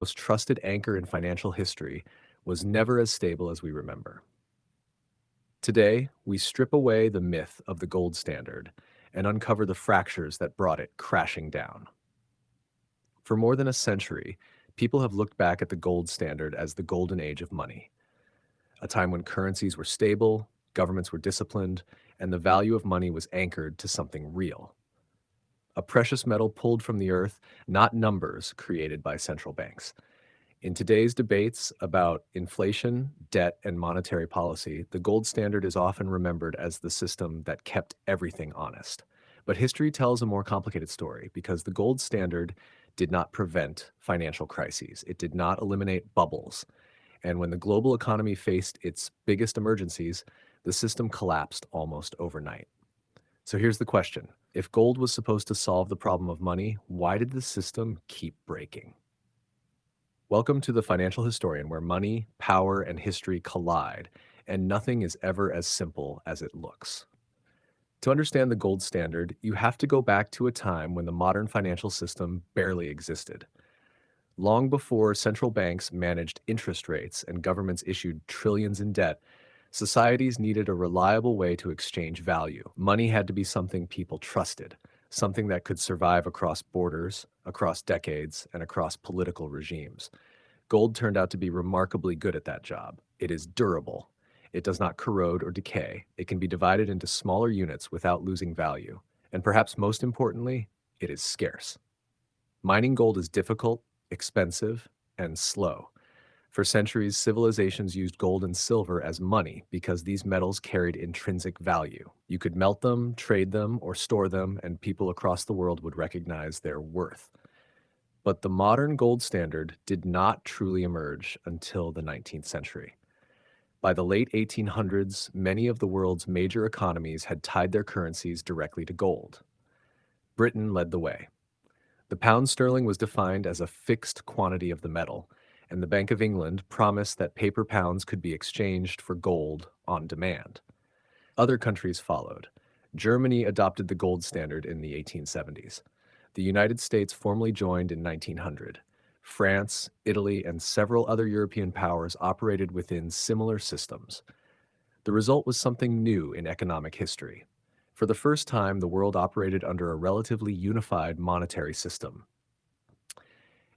most trusted anchor in financial history, was never as stable as we remember. Today, we strip away the myth of the gold standard and uncover the fractures that brought it crashing down. For more than a century, people have looked back at the gold standard as the golden age of money, a time when currencies were stable, governments were disciplined, and the value of money was anchored to something real. A precious metal pulled from the earth, not numbers created by central banks. In today's debates about inflation, debt, and monetary policy, the gold standard is often remembered as the system that kept everything honest. But history tells a more complicated story because the gold standard did not prevent financial crises. It did not eliminate bubbles. And when the global economy faced its biggest emergencies, the system collapsed almost overnight. So here's the question. If gold was supposed to solve the problem of money, why did the system keep breaking? Welcome to the Financial Historian, where money, power, and history collide, and nothing is ever as simple as it looks. To understand the gold standard, you have to go back to a time when the modern financial system barely existed. Long before central banks managed interest rates and governments issued trillions in debt, societies needed a reliable way to exchange value. Money had to be something people trusted, something that could survive across borders, across decades, and across political regimes. Gold turned out to be remarkably good at that job. It is durable. It does not corrode or decay. It can be divided into smaller units without losing value. And perhaps most importantly, it is scarce. Mining gold is difficult, expensive, and slow. For centuries, civilizations used gold and silver as money because these metals carried intrinsic value. You could melt them, trade them, or store them, and people across the world would recognize their worth. But the modern gold standard did not truly emerge until the 19th century. By the late 1800s, many of the world's major economies had tied their currencies directly to gold. Britain led the way. The pound sterling was defined as a fixed quantity of the metal, and the Bank of England promised that paper pounds could be exchanged for gold on demand. Other countries followed. Germany adopted the gold standard in the 1870s. The United States formally joined in 1900. France, Italy, and several other European powers operated within similar systems. The result was something new in economic history. For the first time, the world operated under a relatively unified monetary system.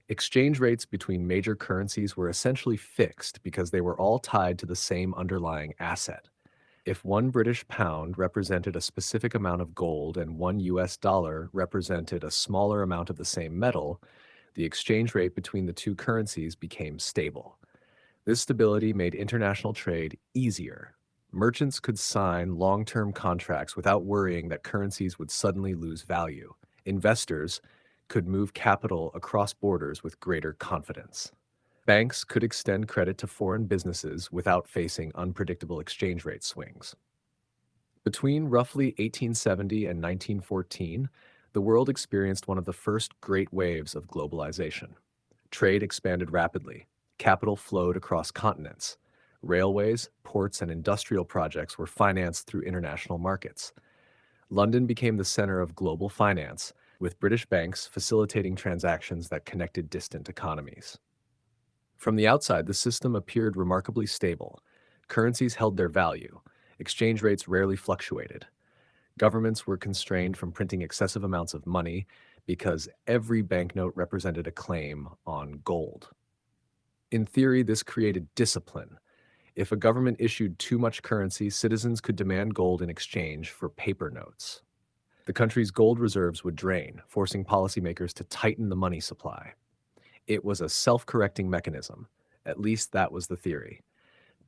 Exchange rates between major currencies were essentially fixed because they were all tied to the same underlying asset. If one British pound represented a specific amount of gold and one US dollar represented a smaller amount of the same metal, the exchange rate between the two currencies became stable. This stability made international trade easier. Merchants could sign long-term contracts without worrying that currencies would suddenly lose value. Investors could move capital across borders with greater confidence. Banks could extend credit to foreign businesses without facing unpredictable exchange rate swings. Between roughly 1870 and 1914, the world experienced one of the first great waves of globalization. Trade expanded rapidly. Capital flowed across continents. Railways, ports, and industrial projects were financed through international markets. London became the center of global finance, with British banks facilitating transactions that connected distant economies. From the outside, the system appeared remarkably stable. Currencies held their value. Exchange rates rarely fluctuated. Governments were constrained from printing excessive amounts of money because every banknote represented a claim on gold. In theory, this created discipline. If a government issued too much currency, citizens could demand gold in exchange for paper notes. The country's gold reserves would drain, forcing policymakers to tighten the money supply. It was a self-correcting mechanism. At least that was the theory.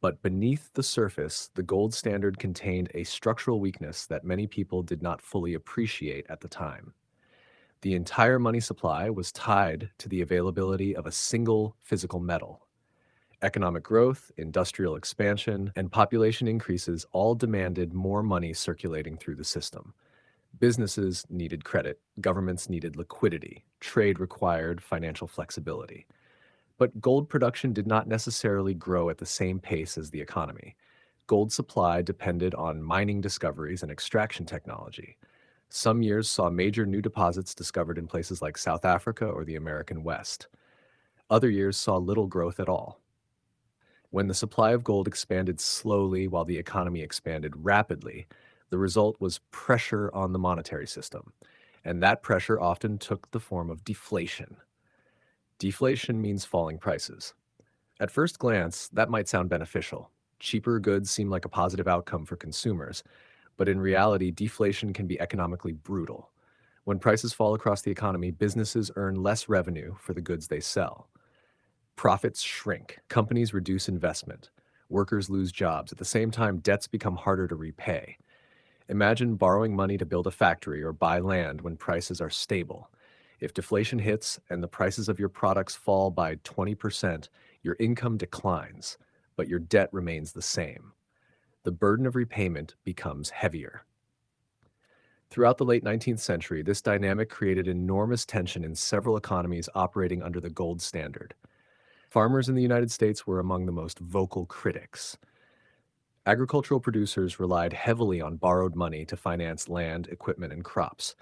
But beneath the surface, the gold standard contained a structural weakness that many people did not fully appreciate at the time. The entire money supply was tied to the availability of a single physical metal. Economic growth, industrial expansion, and population increases all demanded more money circulating through the system. Businesses needed credit, governments needed liquidity, trade required financial flexibility. But gold production did not necessarily grow at the same pace as the economy. Gold supply depended on mining discoveries and extraction technology. Some years saw major new deposits discovered in places like South Africa or the American West. Other years saw little growth at all. When the supply of gold expanded slowly while the economy expanded rapidly, the result was pressure on the monetary system, and that pressure often took the form of deflation. Deflation means falling prices. At first glance, that might sound beneficial. Cheaper goods seem like a positive outcome for consumers, but in reality, deflation can be economically brutal. When prices fall across the economy, businesses earn less revenue for the goods they sell. Profits shrink, companies reduce investment, workers lose jobs. At the same time, debts become harder to repay. Imagine borrowing money to build a factory or buy land when prices are stable. If deflation hits and the prices of your products fall by 20%, your income declines, but your debt remains the same. The burden of repayment becomes heavier. Throughout the late 19th century, this dynamic created enormous tension in several economies operating under the gold standard. Farmers in the United States were among the most vocal critics. Agricultural producers relied heavily on borrowed money to finance land, equipment, and crops.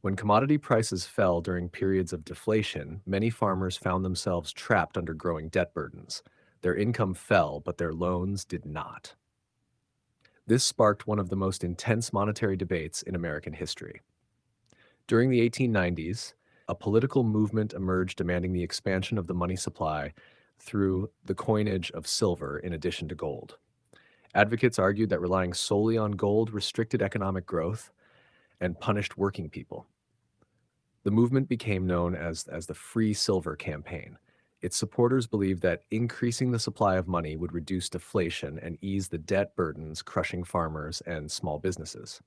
When commodity prices fell during periods of deflation, many farmers found themselves trapped under growing debt burdens. Their income fell, but their loans did not. This sparked one of the most intense monetary debates in American history. During the 1890s, a political movement emerged demanding the expansion of the money supply through the coinage of silver in addition to gold. Advocates argued that relying solely on gold restricted economic growth and punished working people. The movement became known as the Free Silver Campaign. Its supporters believed that increasing the supply of money would reduce deflation and ease the debt burdens crushing farmers and small businesses.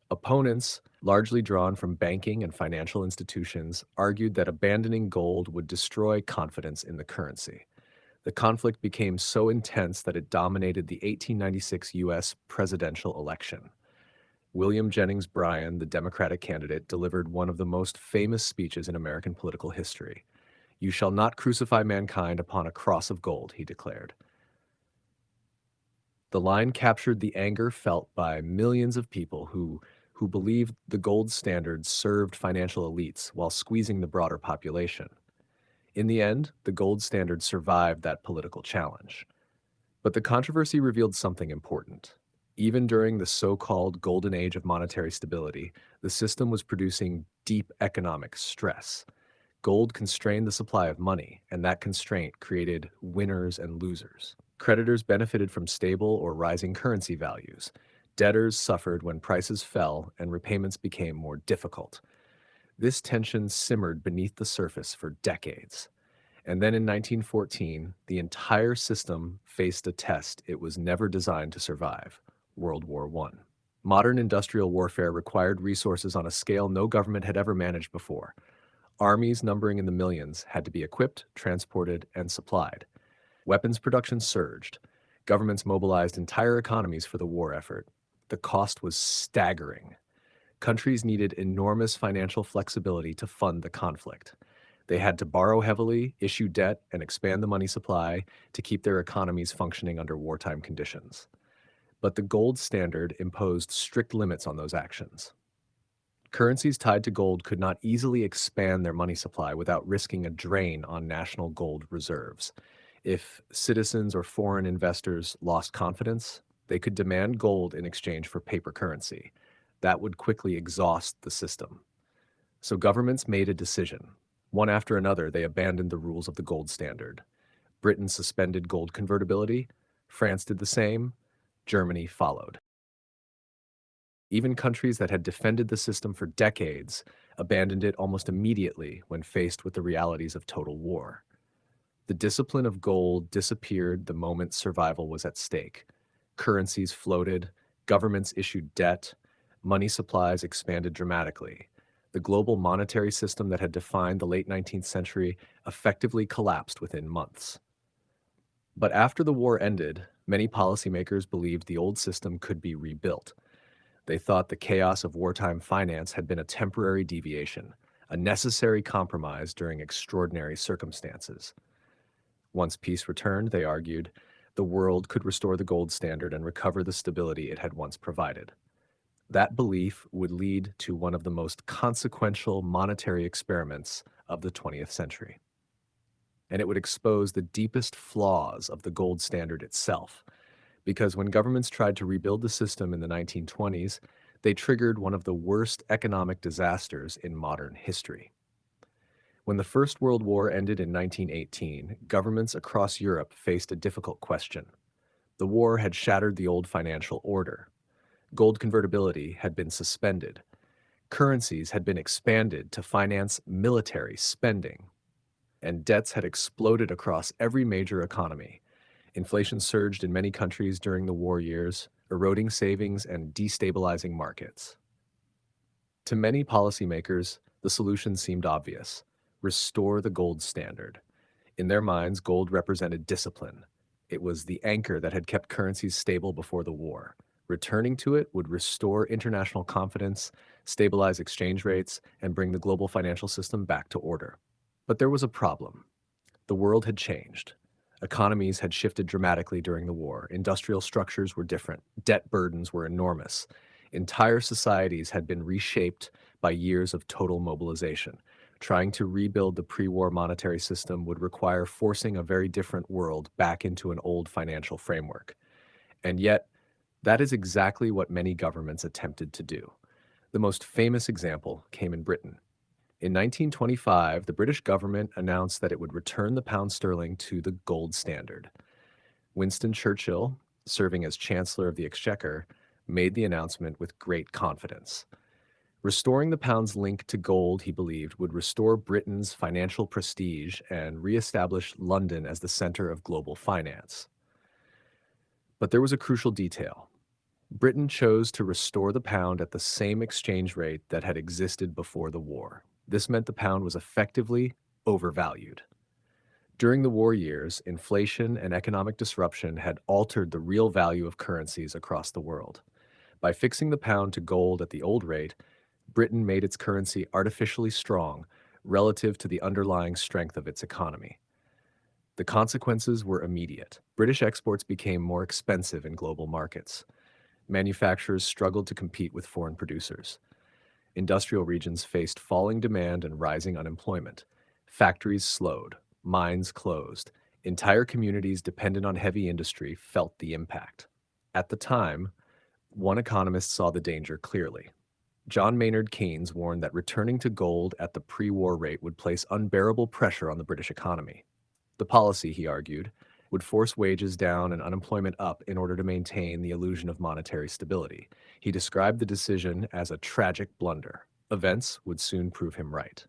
Opponents, largely drawn from banking and financial institutions, argued that abandoning gold would destroy confidence in the currency. The conflict became so intense that it dominated the 1896 U.S. presidential election. William Jennings Bryan, the Democratic candidate, delivered one of the most famous speeches in American political history. "You shall not crucify mankind upon a cross of gold," he declared. The line captured the anger felt by millions of people who believed the gold standard served financial elites while squeezing the broader population. In the end, the gold standard survived that political challenge. But the controversy revealed something important. Even during the so-called golden age of monetary stability, the system was producing deep economic stress. Gold constrained the supply of money, and that constraint created winners and losers. Creditors benefited from stable or rising currency values. Debtors suffered when prices fell and repayments became more difficult. This tension simmered beneath the surface for decades. And then in 1914, the entire system faced a test it was never designed to survive: World War I. Modern industrial warfare required resources on a scale no government had ever managed before. Armies numbering in the millions had to be equipped, transported, and supplied. Weapons production surged. Governments mobilized entire economies for the war effort. The cost was staggering. Countries needed enormous financial flexibility to fund the conflict. They had to borrow heavily, issue debt, and expand the money supply to keep their economies functioning under wartime conditions. But the gold standard imposed strict limits on those actions. Currencies tied to gold could not easily expand their money supply without risking a drain on national gold reserves. If citizens or foreign investors lost confidence, they could demand gold in exchange for paper currency. That would quickly exhaust the system. So governments made a decision. One after another, they abandoned the rules of the gold standard. Britain suspended gold convertibility. France did the same. Germany followed. Even countries that had defended the system for decades abandoned it almost immediately when faced with the realities of total war. The discipline of gold disappeared the moment survival was at stake. Currencies floated, governments issued debt, money supplies expanded dramatically. The global monetary system that had defined the late 19th century effectively collapsed within months. But after the war ended, many policymakers believed the old system could be rebuilt. They thought the chaos of wartime finance had been a temporary deviation, a necessary compromise during extraordinary circumstances. Once peace returned, they argued, the world could restore the gold standard and recover the stability it had once provided. That belief would lead to one of the most consequential monetary experiments of the 20th century. and it would expose the deepest flaws of the gold standard itself. Because when governments tried to rebuild the system in the 1920s, they triggered one of the worst economic disasters in modern history. When the First World War ended in 1918, governments across Europe faced a difficult question. The war had shattered the old financial order. Gold convertibility had been suspended. Currencies had been expanded to finance military spending, and debts had exploded across every major economy. Inflation surged in many countries during the war years, eroding savings and destabilizing markets. To many policymakers, the solution seemed obvious: restore the gold standard. In their minds, gold represented discipline. It was the anchor that had kept currencies stable before the war. Returning to it would restore international confidence, stabilize exchange rates, and bring the global financial system back to order. But there was a problem. The world had changed. Economies had shifted dramatically during the war. Industrial structures were different. Debt burdens were enormous. Entire societies had been reshaped by years of total mobilization. Trying to rebuild the pre-war monetary system would require forcing a very different world back into an old financial framework. And yet, that is exactly what many governments attempted to do. The most famous example came in Britain. In 1925, the British government announced that it would return the pound sterling to the gold standard. Winston Churchill, serving as Chancellor of the Exchequer, made the announcement with great confidence. Restoring the pound's link to gold, he believed, would restore Britain's financial prestige and re-establish London as the center of global finance. But there was a crucial detail. Britain chose to restore the pound at the same exchange rate that had existed before the war. This meant the pound was effectively overvalued. During the war years, inflation and economic disruption had altered the real value of currencies across the world. By fixing the pound to gold at the old rate, Britain made its currency artificially strong relative to the underlying strength of its economy. The consequences were immediate. British exports became more expensive in global markets. Manufacturers struggled to compete with foreign producers. Industrial regions faced falling demand and rising unemployment. Factories slowed, mines closed. Entire communities dependent on heavy industry felt the impact. At the time, one economist saw the danger clearly. John Maynard Keynes warned that returning to gold at the pre-war rate would place unbearable pressure on the British economy. The policy, he argued, would force wages down and unemployment up in order to maintain the illusion of monetary stability. He described the decision as a tragic blunder. Events would soon prove him right.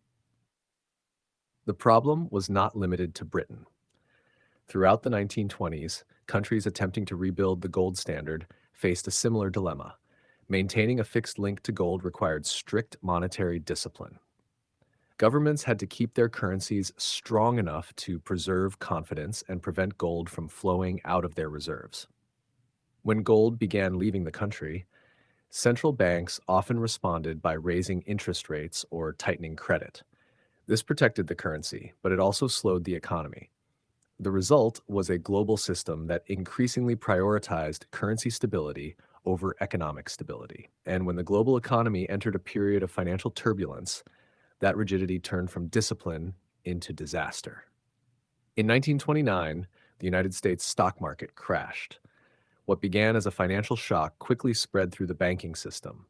The problem was not limited to Britain. Throughout the 1920s, countries attempting to rebuild the gold standard faced a similar dilemma. Maintaining a fixed link to gold required strict monetary discipline. Governments had to keep their currencies strong enough to preserve confidence and prevent gold from flowing out of their reserves. When gold began leaving the country, central banks often responded by raising interest rates or tightening credit. This protected the currency, but it also slowed the economy. The result was a global system that increasingly prioritized currency stability over economic stability. And when the global economy entered a period of financial turbulence, that rigidity turned from discipline into disaster. In 1929, the United States stock market crashed. What began as a financial shock quickly spread through the banking system.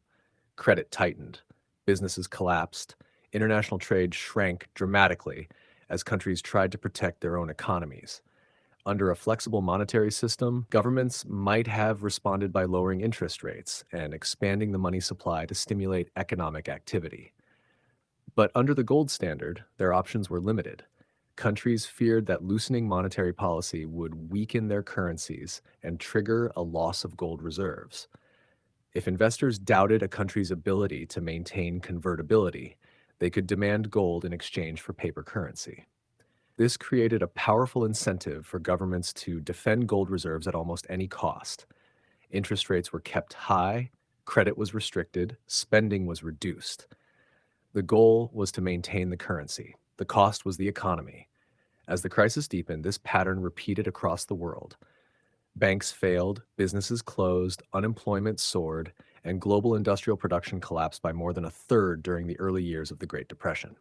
Credit tightened, businesses collapsed, international trade shrank dramatically as countries tried to protect their own economies. Under a flexible monetary system, governments might have responded by lowering interest rates and expanding the money supply to stimulate economic activity. But under the gold standard, their options were limited. Countries feared that loosening monetary policy would weaken their currencies and trigger a loss of gold reserves. If investors doubted a country's ability to maintain convertibility, they could demand gold in exchange for paper currency. This created a powerful incentive for governments to defend gold reserves at almost any cost. Interest rates were kept high, credit was restricted, spending was reduced. The goal was to maintain the currency. The cost was the economy. As the crisis deepened, this pattern repeated across the world. Banks failed, businesses closed, unemployment soared, and global industrial production collapsed by more than a third during the early years of the Great Depression.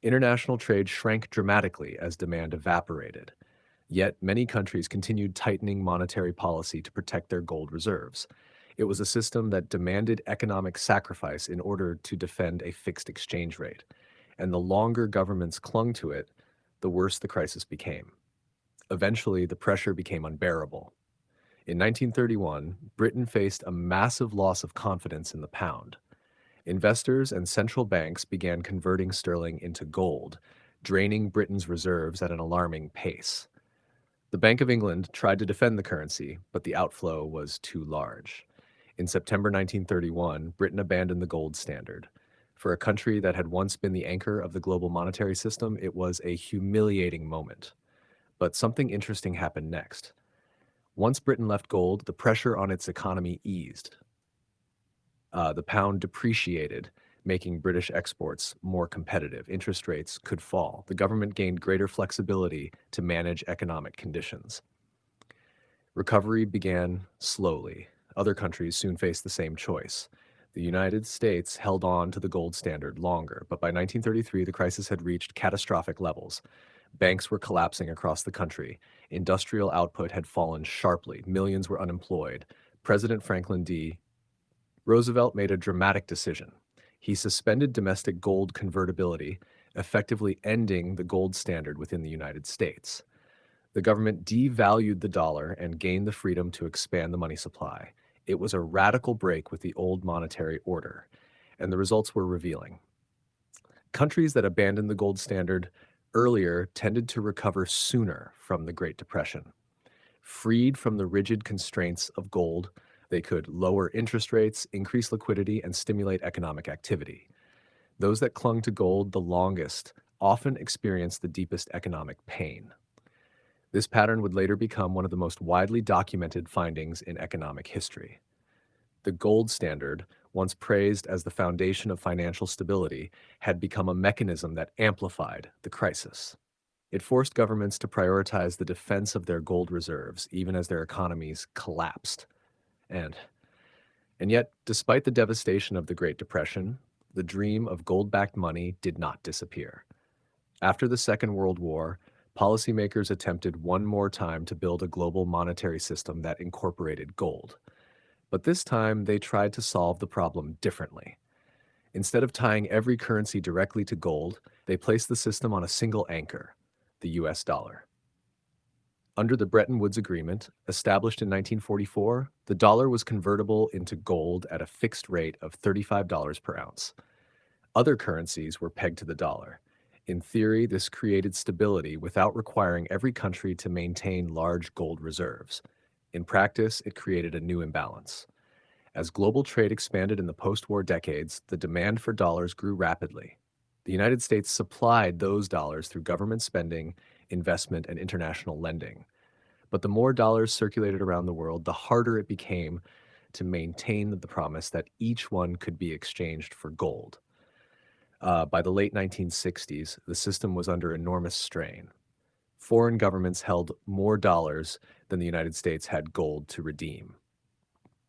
International trade shrank dramatically as demand evaporated. Yet many countries continued tightening monetary policy to protect their gold reserves. It was a system that demanded economic sacrifice in order to defend a fixed exchange rate. And the longer governments clung to it, the worse the crisis became. Eventually, the pressure became unbearable. In 1931, Britain faced a massive loss of confidence in the pound. Investors and central banks began converting sterling into gold, draining Britain's reserves at an alarming pace. The Bank of England tried to defend the currency, but the outflow was too large. In September 1931, Britain abandoned the gold standard. For a country that had once been the anchor of the global monetary system, it was a humiliating moment. But something interesting happened next. Once Britain left gold, the pressure on its economy eased. The pound depreciated, making British exports more competitive. Interest rates could fall. The government gained greater flexibility to manage economic conditions. Recovery began slowly. Other countries soon faced the same choice. The United States held on to the gold standard longer, but by 1933, the crisis had reached catastrophic levels. Banks were collapsing across the country. Industrial output had fallen sharply. Millions were unemployed. President Franklin D. Roosevelt made a dramatic decision. He suspended domestic gold convertibility, effectively ending the gold standard within the United States. The government devalued the dollar and gained the freedom to expand the money supply. It was a radical break with the old monetary order, and the results were revealing. Countries that abandoned the gold standard earlier tended to recover sooner from the Great Depression. Freed from the rigid constraints of gold, they could lower interest rates, increase liquidity, and stimulate economic activity. Those that clung to gold the longest often experienced the deepest economic pain. This pattern would later become one of the most widely documented findings in economic history. The gold standard, once praised as the foundation of financial stability, had become a mechanism that amplified the crisis. It forced governments to prioritize the defense of their gold reserves, even as their economies collapsed. And, and yet, despite the devastation of the Great Depression, the dream of gold-backed money did not disappear. After the Second World War, policymakers attempted one more time to build a global monetary system that incorporated gold. But this time, they tried to solve the problem differently. Instead of tying every currency directly to gold, they placed the system on a single anchor, the US dollar. Under the Bretton Woods Agreement, established in 1944, the dollar was convertible into gold at a fixed rate of $35 per ounce. Other currencies were pegged to the dollar. In theory, this created stability without requiring every country to maintain large gold reserves. In practice, it created a new imbalance. As global trade expanded in the post-war decades, the demand for dollars grew rapidly. The United States supplied those dollars through government spending, investment, and international lending. But the more dollars circulated around the world, the harder it became to maintain the promise that each one could be exchanged for gold. By the late 1960s, the system was under enormous strain. Foreign governments held more dollars than the United States had gold to redeem.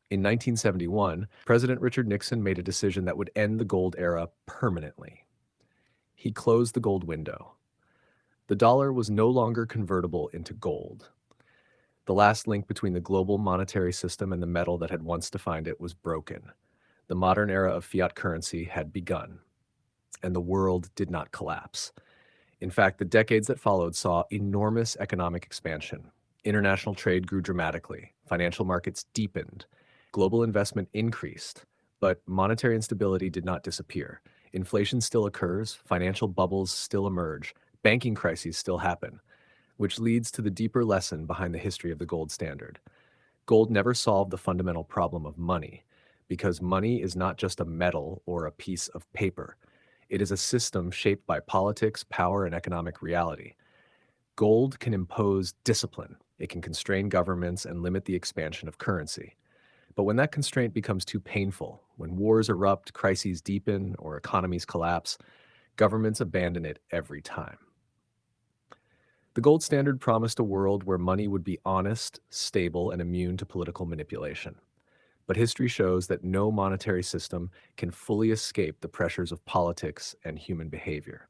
In 1971, President Richard Nixon made a decision that would end the gold era permanently. He closed the gold window. The dollar was no longer convertible into gold. The last link between the global monetary system and the metal that had once defined it was broken. The modern era of fiat currency had begun, and the world did not collapse. In fact, the decades that followed saw enormous economic expansion. International trade grew dramatically, financial markets deepened, global investment increased, but monetary instability did not disappear. Inflation still occurs, financial bubbles still emerge, banking crises still happen, which leads to the deeper lesson behind the history of the gold standard. Gold never solved the fundamental problem of money, because money is not just a metal or a piece of paper. It is a system shaped by politics, power, and economic reality. Gold can impose discipline. It can constrain governments and limit the expansion of currency. But when that constraint becomes too painful, when wars erupt, crises deepen, or economies collapse, governments abandon it every time. The gold standard promised a world where money would be honest, stable, and immune to political manipulation. But history shows that no monetary system can fully escape the pressures of politics and human behavior.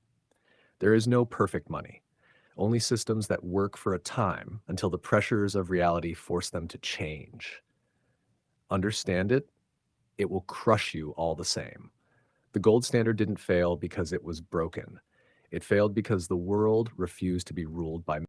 There is no perfect money, only systems that work for a time until the pressures of reality force them to change. Understand it, it will crush you all the same. The gold standard didn't fail because it was broken. It failed because the world refused to be ruled by